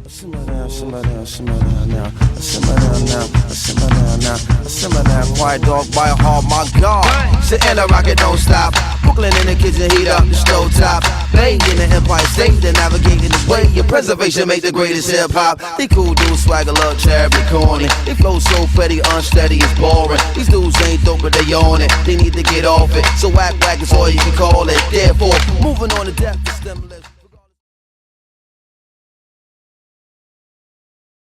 Simmer down, simmer down, simmer down now. Simmer down now, simmer down now. Simmer down, quiet dog by a heart, my God. Sitting a rocket, don't stop. Brooklyn in the kitchen, heat up the stove top. Bay in the Empire State, they're navigating the way. Your preservation make the greatest hip hop. They cool dudes, swagger, love, charity, corny. They flow so petty, unsteady, it's boring. These dudes ain't dope, but they on it. They need to get off it. So whack is all you can call it. Therefore, moving on to death, the stimulus.